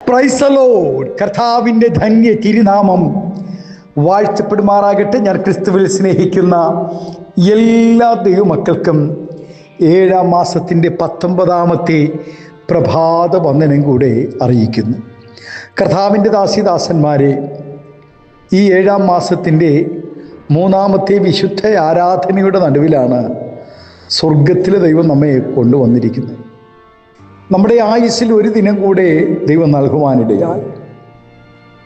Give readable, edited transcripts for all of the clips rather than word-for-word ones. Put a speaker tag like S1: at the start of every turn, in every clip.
S1: Praise the Lord. കർത്താവിൻ്റെ ധന്യ തിരുനാമം വാഴ്ത്തപ്പെടുമാറാകട്ടെ. ഞാൻ ക്രിസ്തുവിൽ സ്നേഹിക്കുന്ന എല്ലാ ദൈവമക്കൾക്കും 7-ാം മാസത്തിൻ്റെ 19ാമത്തെ പ്രഭാത വന്ദനം കൂടെ അറിയിക്കുന്നു. കർത്താവിൻ്റെ ദാസിദാസന്മാരെ, ഈ 7-ാം മാസത്തിൻ്റെ 3ാമത്തെ വിശുദ്ധ ആരാധനയുടെ നടുവിലാണ് സ്വർഗത്തിലെ ദൈവം നമ്മെ കൊണ്ടുവന്നിരിക്കുന്നത്. നമ്മുടെ ആയുസ്സിൽ ഒരു ദിനം കൂടെ ദൈവം നൽകുവാനിടയായി.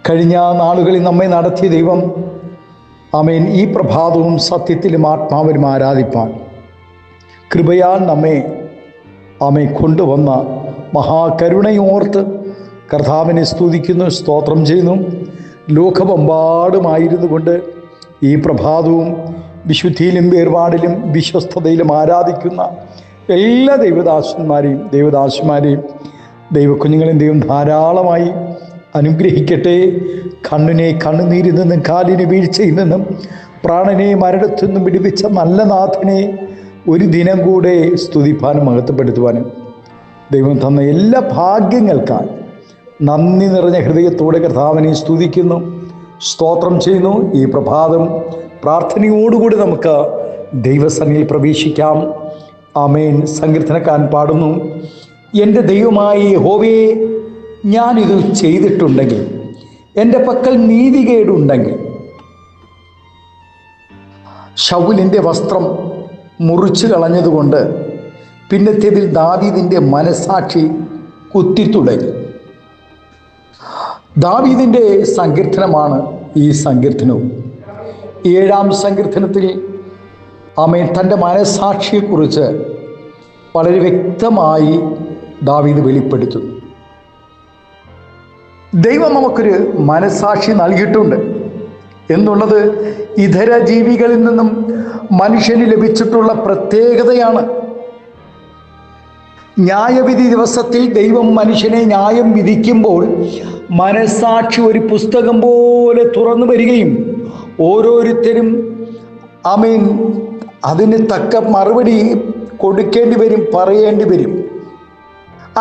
S1: കഴിഞ്ഞ നാളുകളിൽ നമ്മെ നടത്തിയ ദൈവം ആമേൻ ഈ പ്രഭാതവും സത്യത്തിലും ആത്മാവിലും ആരാധിപ്പാൻ കൃപയാൽ നമ്മെ കൊണ്ടുവന്ന മഹാകരുണയോർത്ത് കർത്താവിനെ സ്തുതിക്കുന്നു, സ്തോത്രം ചെയ്യുന്നു. ലോകമെമ്പാടുമായിരുന്നു കൊണ്ട് ഈ പ്രഭാതവും വിശുദ്ധിയിലും വേർപാടിലും വിശ്വസ്തതയിലും ആരാധിക്കുന്ന എല്ലാ ദൈവദാസന്മാരെയും ദൈവക്കുഞ്ഞുങ്ങളെയും ദൈവം ധാരാളമായി അനുഗ്രഹിക്കട്ടെ. കണ്ണിനെ കണ്ണുനീരിൽ നിന്നും കാലിന് വീഴ്ചയിൽ നിന്നും പ്രാണനെ മരണത്തിൽ നിന്നും വിടുവിച്ച നല്ല നാഥനെ ഒരു ദിനം കൂടെ സ്തുതിപ്പാനും മഹത്വപ്പെടുത്തുവാനും ദൈവം തന്ന എല്ലാ ഭാഗ്യങ്ങൾക്കായി നന്ദി നിറഞ്ഞ ഹൃദയത്തോടെ കർത്താവിനെ സ്തുതിക്കുന്നു, സ്തോത്രം ചെയ്യുന്നു. ഈ പ്രഭാതം പ്രാർത്ഥനയോടുകൂടി നമുക്ക് ദൈവസന്നിധിയിൽ പ്രവേശിക്കാം. ആമേൻ. സങ്കീർത്തനക്കാരൻ പാടുന്നു, എൻ്റെ ദൈവമായ യഹോവേ, ഞാനിത് ചെയ്തിട്ടുണ്ടെങ്കിൽ, എൻ്റെ പക്കൽ നീതികേടുണ്ടെങ്കിൽ, ശൗലിൻ്റെ വസ്ത്രം മുറിച്ചു കളഞ്ഞതുകൊണ്ട് പിന്നത്തേതിൽ ദാവീദിൻ്റെ മനസാക്ഷി കുത്തിത്തുടങ്ങി. ദാവീദിൻ്റെ സങ്കീർത്തനമാണ് ഈ സങ്കീർത്തനവും. 7-ാം സങ്കീർത്തനത്തിൽ ആമേൻ തൻ്റെ മനസാക്ഷിയെക്കുറിച്ച് വളരെ വ്യക്തമായി ദാവീദ് വെളിപ്പെടുത്തുന്നു. ദൈവം നമുക്കൊരു മനസാക്ഷി നൽകിയിട്ടുണ്ട് എന്നുള്ളത് ഇതര ജീവികളിൽ നിന്നും മനുഷ്യന് ലഭിച്ചിട്ടുള്ള പ്രത്യേകതയാണ്. ന്യായവിധി ദിവസത്തിൽ ദൈവം മനുഷ്യനെ ന്യായം വിധിക്കുമ്പോൾ മനസാക്ഷി ഒരു പുസ്തകം പോലെ തുറന്നു വരികയും ഓരോരുത്തരും ആമേൻ അതിന് തക്ക മറുപടി കൊടുക്കേണ്ടി വരും, പറയേണ്ടി വരും.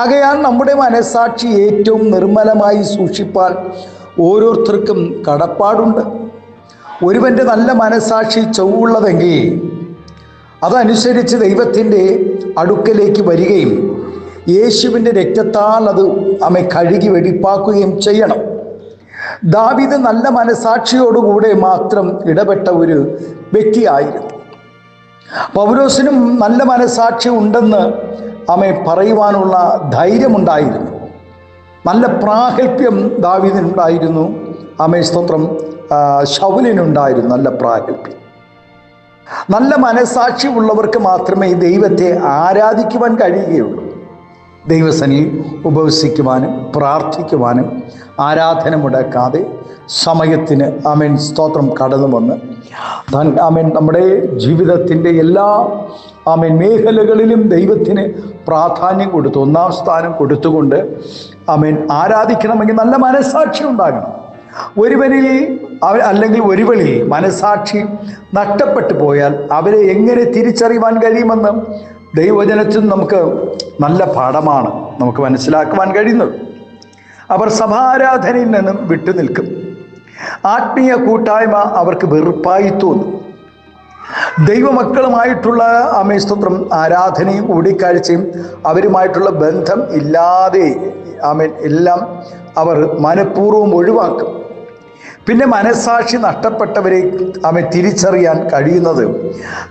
S1: ആകയാൽ നമ്മുടെ മനസാക്ഷി ഏറ്റവും നിർമ്മലമായി സൂക്ഷിപ്പാൻ ഓരോരുത്തർക്കും കടപ്പാടുണ്ട്. ഒരുവൻ്റെ നല്ല മനസാക്ഷി ചൊവ്വുള്ളതെങ്കിൽ അതനുസരിച്ച് ദൈവത്തിൻ്റെ അടുക്കലേക്ക് വരികയും യേശുവിൻ്റെ രക്തത്താൽ അത് കഴുകി വെടിപ്പാക്കുകയും ചെയ്യണം. ദാവീദ് നല്ല മനസാക്ഷിയോടുകൂടെ മാത്രം ഇടപെട്ട ഒരു വ്യക്തിയായിരുന്നു. പൗലോസിനും നല്ല മനസാക്ഷി ഉണ്ടെന്ന് പറയുവാനുള്ള ധൈര്യമുണ്ടായിരുന്നു. നല്ല പ്രാഗൽഭ്യം ദാവീദിനുണ്ടായിരുന്നു. സ്തോത്രം. ശൗലിനുണ്ടായിരുന്നു നല്ല പ്രാഗൽഭ്യം. നല്ല മനസാക്ഷി ഉള്ളവർക്ക് മാത്രമേ ദൈവത്തെ ആരാധിക്കുവാൻ കഴിയുകയുള്ളൂ. ദൈവസന്നിധിയിൽ ഉപവസിക്കുവാനും പ്രാർത്ഥിക്കുവാനും ആരാധന മുടക്കാതെ സമയത്തിന് സ്തോത്രം കടന്നു വന്ന് നമ്മുടെ ജീവിതത്തിൻ്റെ എല്ലാ മേഖലകളിലും ദൈവത്തിന് പ്രാധാന്യം കൊടുത്ത് 1-ാം സ്ഥാനം കൊടുത്തുകൊണ്ട് ആരാധിക്കണമെങ്കിൽ നല്ല മനസാക്ഷി ഉണ്ടാകണം. ഒരുവനിൽ അല്ലെങ്കിൽ ഒരുവളിൽ മനസാക്ഷി നഷ്ടപ്പെട്ടു പോയാൽ അവരെ എങ്ങനെ തിരിച്ചറിയുവാൻ കഴിയുമെന്ന് ദൈവവചനത്തിൽ നമുക്ക് നല്ല പാഠമാണ് നമുക്ക് മനസ്സിലാക്കുവാൻ കഴിയുന്നത്. അവർ സഭാരാധനയിൽ നിന്നും വിട്ടുനിൽക്കും. ആത്മീയ കൂട്ടായ്മ അവർക്ക് വെറുപ്പായി തോന്നും. ദൈവമക്കളുമായിട്ടുള്ള സ്തോത്രം ആരാധനയും കൂടിക്കാഴ്ചയും അവരുമായിട്ടുള്ള ബന്ധം ഇല്ലാതെ എല്ലാം അവർ മനഃപൂർവ്വം ഒഴിവാക്കും. പിന്നെ മനസാക്ഷി നഷ്ടപ്പെട്ടവരെ തിരിച്ചറിയാൻ കഴിയുന്നത്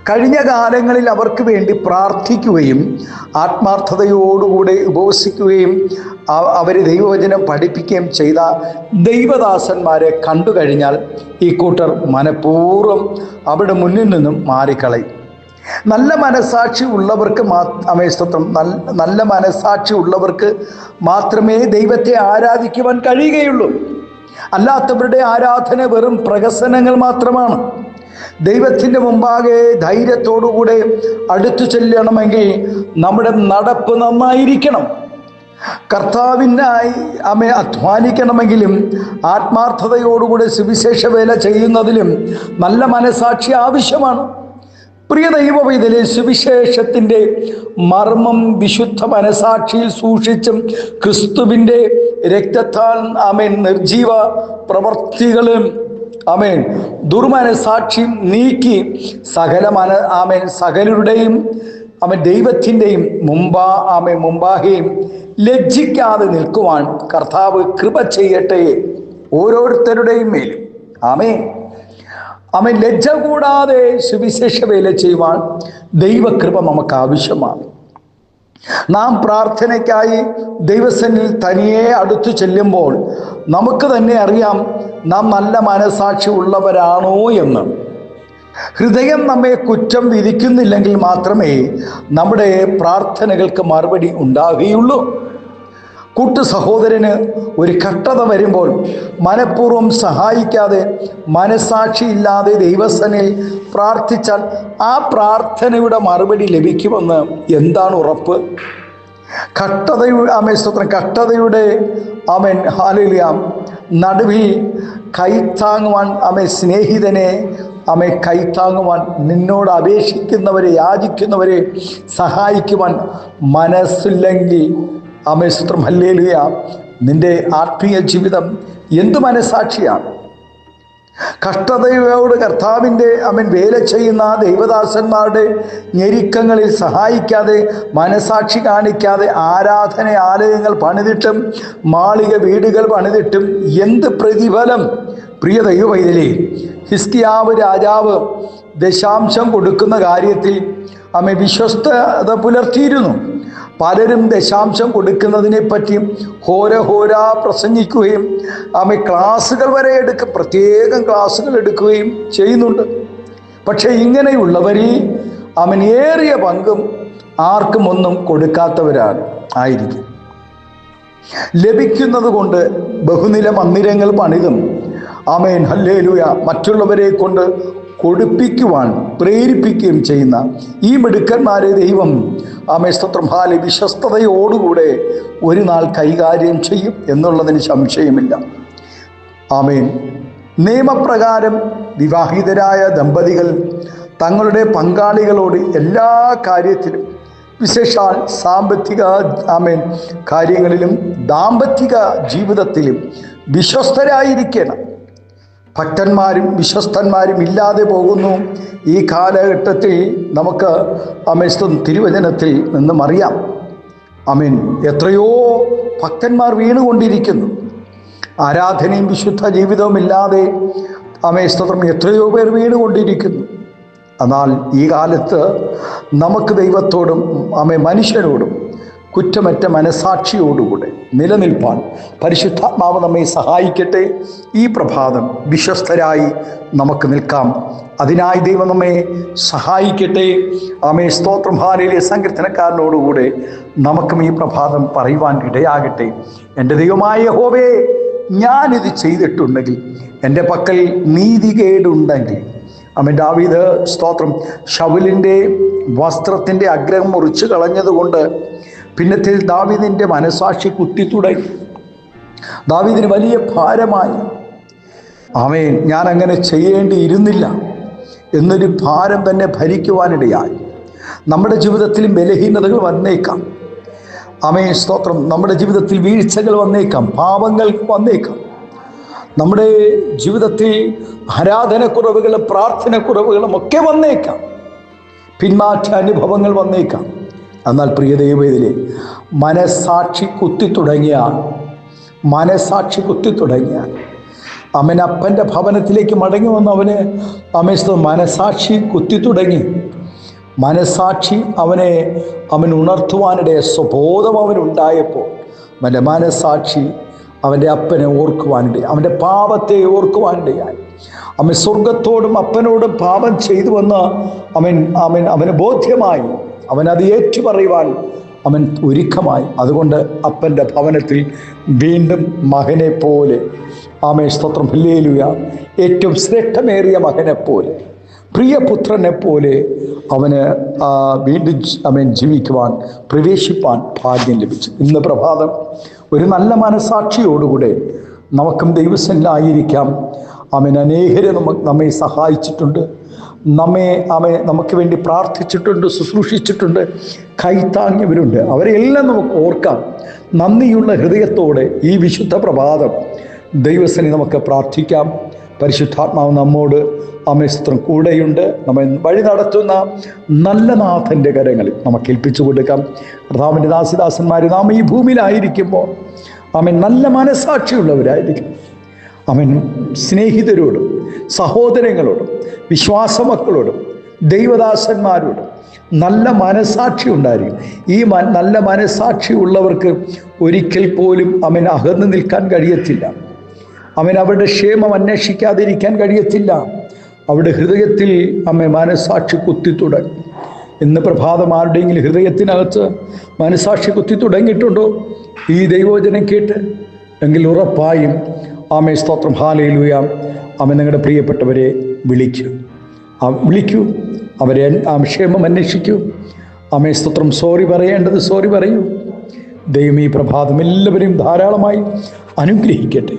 S1: കഴിഞ്ഞ കാലങ്ങളിൽ അവർക്ക് വേണ്ടി പ്രാർത്ഥിക്കുകയും ആത്മാർത്ഥതയോടുകൂടെ ഉപവസിക്കുകയും അവർ ദൈവവചനം പഠിപ്പിക്കുകയും ചെയ്ത ദൈവദാസന്മാരെ കണ്ടു കഴിഞ്ഞാൽ ഈ കൂട്ടർ മനഃപൂർവ്വം അവിടെ മുന്നിൽ നിന്നും മാറിക്കളയും. നല്ല മനസാക്ഷി ഉള്ളവർക്ക് നല്ല മനസാക്ഷി ഉള്ളവർക്ക് മാത്രമേ ദൈവത്തെ ആരാധിക്കുവാൻ കഴിയുകയുള്ളൂ. അല്ലാത്തവരുടെ ആരാധന വെറും പ്രഹസനങ്ങൾ മാത്രമാണ്. ദൈവത്തിൻ്റെ മുമ്പാകെ ധൈര്യത്തോടുകൂടെ അടുത്തു ചെല്ലണമെങ്കിൽ നമ്മുടെ നടപ്പ് നന്നായിരിക്കണം. കർത്താവിനായി അധ്വാനിക്കണമെങ്കിലും ആത്മാർത്ഥതയോടുകൂടെ സുവിശേഷ വേല ചെയ്യുന്നതിലും നല്ല മനസാക്ഷി ആവശ്യമാണ്. പ്രിയ ദൈവവൈതലെ, സുവിശേഷത്തിൻ്റെ മർമ്മം വിശുദ്ധ മനസാക്ഷിയിൽ സൂക്ഷിച്ചും ക്രിസ്തുവിൻ്റെ രക്തത്താൽ നിർജീവ പ്രവർത്തികളും ദുർമനസാക്ഷിയും നീക്കി സകലരുടെയും ദൈവത്തിൻ്റെയും മുമ്പാകെയും ലജ്ജിക്കാതെ നിൽക്കുവാൻ കർത്താവ് കൃപ ചെയ്യട്ടെ ഓരോരുത്തരുടെയും മേലും. ലജ്ജ കൂടാതെ സുവിശേഷ വേല ചെയ്യുവാൻ ദൈവകൃപ നമുക്ക് ആവശ്യമാണ്. നാം പ്രാർത്ഥനയ്ക്കായി ദൈവസന്നിധിയിൽ തനിയെ അടുത്തു ചെല്ലുമ്പോൾ നമുക്ക് തന്നെ അറിയാം നാം നല്ല മനസാക്ഷി ഉള്ളവരാണോ എന്ന്. ഹൃദയം നമ്മെ കുറ്റം വിധിക്കുന്നില്ലെങ്കിൽ മാത്രമേ നമ്മുടെ പ്രാർത്ഥനകൾക്ക് മറുപടി ഉണ്ടാകുകയുള്ളൂ. കൂട്ടു സഹോദരന് ഒരു കഷ്ടത വരുമ്പോൾ മനഃപൂർവ്വം സഹായിക്കാതെ മനസാക്ഷിയില്ലാതെ ദൈവസന്നിധിയിൽ പ്രാർത്ഥിച്ചാൽ ആ പ്രാർത്ഥനയുടെ മറുപടി ലഭിക്കുമെന്ന് എന്താണ് ഉറപ്പ്? കഷ്ടതയുടെ നടുവിൽ കൈത്താങ്ങുവാൻ സ്നേഹിതനെ കൈത്താങ്ങുവാൻ, നിന്നോട് അപേക്ഷിക്കുന്നവരെ യാചിക്കുന്നവരെ സഹായിക്കുവാൻ മനസ്സില്ലെങ്കിൽ ഹല്ലേലൂയ, നിന്റെ ആത്മീയ ജീവിതം എന്തു മനസാക്ഷിയാണ്? കഷ്ടതയോട് കർത്താവിൻ്റെ വേല ചെയ്യുന്ന ദൈവദാസന്മാരുടെ ഞെരുക്കങ്ങളിൽ സഹായിക്കാതെ മനസാക്ഷി കാണിക്കാതെ ആരാധനാലയങ്ങൾ പണിതിട്ടും മാളിക വീടുകൾ പണിതിട്ടും എന്ത് പ്രതിഫലം? പ്രിയ ദൈവവൈതലേ, ഹിസ്കിയാവ് രാജാവ് ദശാംശം കൊടുക്കുന്ന കാര്യത്തിൽ വിശ്വസ്തത പുലർത്തിയിരുന്നു. പലരും ദശാംശം കൊടുക്കുന്നതിനെ പറ്റിയും ഹോര പ്രസംഗിക്കുകയും ക്ലാസ്സുകൾ വരെ പ്രത്യേകം ക്ലാസ്സുകൾ എടുക്കുകയും ചെയ്യുന്നുണ്ട്. പക്ഷേ ഇങ്ങനെയുള്ളവരിൽ ഏറിയ പങ്കും ആർക്കും ഒന്നും കൊടുക്കാത്തവരാണ് ആയിരിക്കും. ലഭിക്കുന്നത് കൊണ്ട് ബഹുനില മന്ദിരങ്ങൾ പണിതും ഹല്ലേലൂയ മറ്റുള്ളവരെ കൊണ്ട് കൊടുപ്പിക്കുവാൻ പ്രേരിപ്പിക്കുകയും ചെയ്യുന്ന ഈ മിടുക്കന്മാരെ ദൈവം സ്തോത്രം വിശ്വസ്തയോടുകൂടെ ഒരു നാൾ കൈകാര്യം ചെയ്യും എന്നുള്ളതിന് സംശയമില്ല. നിയമപ്രകാരം വിവാഹിതരായ ദമ്പതികൾ തങ്ങളുടെ പങ്കാളികളോട് എല്ലാ കാര്യത്തിലും, വിശേഷാൽ സാമ്പത്തിക കാര്യങ്ങളിലും ദാമ്പത്തിക ജീവിതത്തിലും വിശ്വസ്തരായിരിക്കണം. ഭക്തന്മാരും വിശ്വസ്തന്മാരും ഇല്ലാതെ പോകുന്നു ഈ കാലഘട്ടത്തിൽ. നമുക്ക് തിരുവചനത്തിൽ നിന്നും അറിയാം. എത്രയോ ഭക്തന്മാർ വീണുകൊണ്ടിരിക്കുന്നു. ആരാധനയും വിശുദ്ധ ജീവിതവും ഇല്ലാതെ എത്രയോ പേർ വീണുകൊണ്ടിരിക്കുന്നു. എന്നാൽ ഈ കാലത്ത് നമുക്ക് ദൈവത്തോടും മനുഷ്യരോടും കുറ്റമറ്റ മനസാക്ഷിയോടുകൂടെ നിലനിൽപ്പാൻ പരിശുദ്ധാത്മാവ് നമ്മെ സഹായിക്കട്ടെ. ഈ പ്രഭാതം വിശ്വസ്തരായി നമുക്ക് നിൽക്കാം. അതിനായി ദൈവം നമ്മെ സഹായിക്കട്ടെ. സ്തോത്രം. ഹാലേലൂയ. സങ്കീർത്തനക്കാരനോടുകൂടെ നമുക്കും ഈ പ്രഭാതം പറയുവാൻ ഇടയാകട്ടെ. എൻ്റെ ദൈവമായ യഹോവേ, ഞാനിത് ചെയ്തിട്ടുണ്ടെങ്കിൽ, എൻ്റെ പക്കൽ നീതികേടുണ്ടെങ്കിൽ. ദാവീദ് സ്തോത്രം ശൗലിൻ്റെ വസ്ത്രത്തിൻ്റെ അഗ്രഹം മുറിച്ച് കളഞ്ഞതുകൊണ്ട് പിന്നത്തിൽ ദാവീദിൻ്റെ മനസാക്ഷി കുത്തി തുടങ്ങി. ദാവീദിന് വലിയ ഭാരമായി. ഞാൻ അങ്ങനെ ചെയ്യേണ്ടിയിരുന്നില്ല എന്നൊരു ഭാരം തന്നെ ഭരിക്കുവാനിടയായി. നമ്മുടെ ജീവിതത്തിലും ബലഹീനതകൾ വന്നേക്കാം. സ്തോത്രം. നമ്മുടെ ജീവിതത്തിൽ വീഴ്ചകൾ വന്നേക്കാം, പാപങ്ങൾ വന്നേക്കാം. നമ്മുടെ ജീവിതത്തിൽ ആരാധനക്കുറവുകളും പ്രാർത്ഥനക്കുറവുകളും ഒക്കെ വന്നേക്കാം. പിന്മാറ്റ അനുഭവങ്ങൾ വന്നേക്കാം. എന്നാൽ പ്രിയ ദൈവവേദിലെ മനസാക്ഷി കുത്തി തുടങ്ങിയാൽ അപ്പൻ്റെ ഭവനത്തിലേക്ക് മടങ്ങി വന്ന് മനസാക്ഷി കുത്തി തുടങ്ങി. മനസാക്ഷി അവൻ ഉണർത്തുവാനിടെ സ്വബോധം അവനുണ്ടായപ്പോൾ അവൻ്റെ മനസാക്ഷി അവൻ്റെ അപ്പനെ ഓർക്കുവാനിടയായി, അവൻ്റെ പാപത്തെ ഓർക്കുവാനിടയായി. സ്വർഗത്തോടും അപ്പനോടും പാപം ചെയ്തുവെന്ന് അവന് ബോധ്യമായി. അവനത് ഏറ്റുപറയുവാൻ ഒരുക്കമായി. അതുകൊണ്ട് അപ്പൻ്റെ ഭവനത്തിൽ വീണ്ടും മകനെ പോലെ സ്തോത്രം. ഹല്ലേലൂയ. ഏറ്റവും ശ്രേഷ്ഠമേറിയ മകനെ പോലെ, പ്രിയപുത്രനെ പോലെ വീണ്ടും ജീവിക്കുവാൻ, പ്രവേശിപ്പാൻ ഭാഗ്യം ലഭിച്ചു. ഇന്ന് പ്രഭാതം ഒരു നല്ല മനസാക്ഷിയോടുകൂടെ നമുക്കും ദൈവസന്നിധിയിലായിരിക്കാം. അനേകരെ നമ്മെ സഹായിച്ചിട്ടുണ്ട്. നമുക്ക് വേണ്ടി പ്രാർത്ഥിച്ചിട്ടുണ്ട്, ശുശ്രൂഷിച്ചിട്ടുണ്ട്, കൈത്താങ്ങിയവരുണ്ട്. അവരെല്ലാം നമുക്ക് ഓർക്കാം. നന്ദിയുള്ള ഹൃദയത്തോടെ ഈ വിശുദ്ധ പ്രഭാതം ദൈവസന്നിധി നമുക്ക് പ്രാർത്ഥിക്കാം. പരിശുദ്ധാത്മാവ് നമ്മോട് സ്തോത്രം കൂടെയുണ്ട്. നമ്മെ വഴി നടത്തുന്ന നല്ല നാഥൻ്റെ കരങ്ങളിൽ നമുക്ക് ഏൽപ്പിച്ചു കൊടുക്കാം. കർത്താവിൻ്റെ ദാസിദാസന്മാർ നാം ഈ ഭൂമിയിലായിരിക്കുമ്പോൾ നല്ല മനസാക്ഷിയുള്ളവരായിരിക്കും. സ്നേഹിതരോടും സഹോദരങ്ങളോടും വിശ്വാസമക്കളോടും ദൈവദാസന്മാരോടും നല്ല മനസാക്ഷി ഉണ്ടായിരിക്കും. ഈ നല്ല മനസാക്ഷി ഉള്ളവർക്ക് ഒരിക്കൽ പോലും അകന്നു നിൽക്കാൻ കഴിയത്തില്ല. അവരുടെ ക്ഷേമം അന്വേഷിക്കാതിരിക്കാൻ കഴിയത്തില്ല. അവരുടെ ഹൃദയത്തിൽ മനസാക്ഷി കുത്തി തുടങ്ങി. ഇന്ന് പ്രഭാതം ആരുടെയെങ്കിലും ഹൃദയത്തിനകത്ത് മനസാക്ഷി കുത്തി തുടങ്ങിയിട്ടുണ്ടോ ഈ ദൈവവചനം കേട്ട്? എങ്കിൽ ഉറപ്പായും സ്തോത്രം, ഹല്ലേലൂയ. നിങ്ങളുടെ പ്രിയപ്പെട്ടവരെ വിളിക്കൂ, അവരെ ക്ഷേമം അന്വേഷിക്കൂ. സ്തോത്രം, സോറി പറയേണ്ടത് സോറി പറയൂ. ദൈവം ഈ പ്രഭാതം എല്ലാവരെയും ധാരാളമായി അനുഗ്രഹിക്കട്ടെ.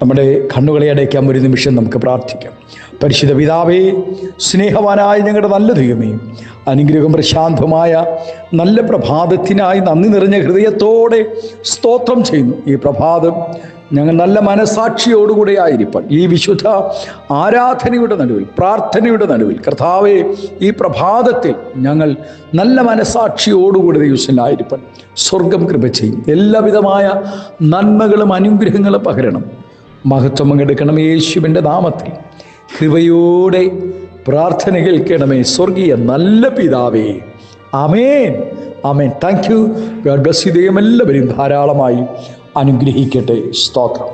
S1: നമ്മുടെ കണ്ണുകളെ അടയ്ക്കാം. ഒരു നിമിഷം നമുക്ക് പ്രാർത്ഥിക്കാം. പരിശുദ്ധ പിതാവേ, സ്നേഹവാനായ ഞങ്ങളുടെ നല്ല ദൈവമേ, അനുഗ്രഹം പ്രശാന്തമായ നല്ല പ്രഭാതത്തിനായി നന്ദി നിറഞ്ഞ ഹൃദയത്തോടെ സ്തോത്രം ചെയ്യുന്നു. ഈ പ്രഭാതം ഞങ്ങൾ നല്ല മനസാക്ഷിയോടുകൂടെ ആയിരിക്കാൻ ഈ വിശുദ്ധ ആരാധനയുടെ നടുവിൽ, പ്രാർത്ഥനയുടെ നടുവിൽ കർത്താവേ, ഈ പ്രഭാതത്തിൽ ഞങ്ങൾ നല്ല മനസാക്ഷിയോടുകൂടി ദൈവത്തിനായിരിക്കാൻ സ്വർഗം കൃപ ചെയ്യും. എല്ലാവിധമായ നന്മകളും അനുഗ്രഹങ്ങളും പകരണം. മഹത്വം പങ്കെടുക്കണം യേശുവിൻ്റെ നാമത്തിൽ. കൃപയോടെ പ്രാർത്ഥന കേൾക്കണമേ സ്വർഗീയ നല്ല പിതാവേ. ആമേൻ, ആമേൻ. Thank you. God bless you. ദൈവം എല്ലാവരെയും ധാരാളമായി അനുഗ്രഹിക്കട്ടെ. സ്തോത്രം.